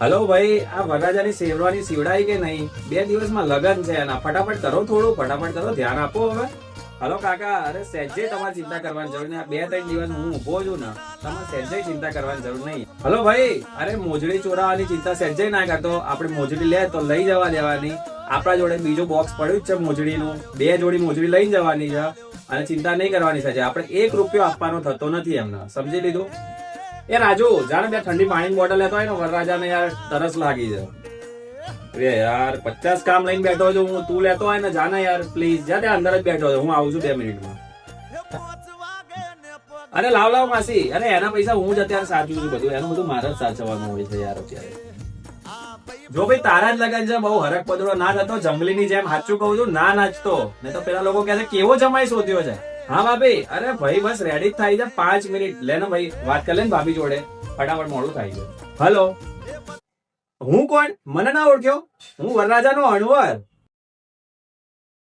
Hello ભાઈ, આ વરરાજાની શેરવાની સીવડાઈ કે નહીં? 2 દિવસમાં લગન છે એના. ફટાફટ કરો, થોડું ફટાફટ કરો, ધ્યાન આપો હવે. હલો કાકા, અરે સહેજે તમારે ચિંતા કરવાની જરૂર નહીં. 2-3 દિવસ હું ઉભો છું ને, તમારે સહેજે ચિંતા કરવાની જરૂર નહીં. હલો ભાઈ, અરે મોજડી ચોરાવાની ચિંતા સહેજે ના કરતો. આપણે મોજડી લે તો લઈ જવા દેવાની. આપણા જોડે બીજો બોક્સ પડ્યું જ છે મોજડીનું. 2 જોડી મોજડી લઈ જવાની છે અને ચિંતા નહીં કરવાની છે. આપણે 1 રૂપિયો આપવાનો થતો નથી એમને, સમજી લીધું? એ રાજુ, જાણે બે ઠંડી પાણીની બોટલ લેતો હોય ને, વરરાજાને યાર તરસ લાગી છે. અરે યાર 50 કામ લઈને બેઠો છું હું, તું લેતો હોય ને, જાને યાર પ્લીઝ. જા, ત્યાં અંદર જ બેઠો છું, હું આવું છું 2 મિનિટમાં. અરે લાવ માસી. અરે એના પૈસા હું જ અત્યારે સાચું છું, બધું એનું બધું મારે જ સાચવવાનું હોય છે યાર અત્યારે. જો ભાઈ તારા જ લગન છે, બહુ હરક પદડો ના થતો, જંગલીની જેમ સાચું કહું છું, ના નાચતો. નહીં તો પેલા લોકો કહે છે કેવો જમાઈ શોધ્યો છે. હા ભાભી, અરે ભાઈ બસ રેડી જ થાય છે, 5 મિનિટ લે ને ભાઈ, વાત કરી લે ને ભાભી જોડે, ફટાફટ મોડું થાય છે. હલો, હું કોણ? મને ના ઓળખ્યો? હું વરરાજાનો અણવર.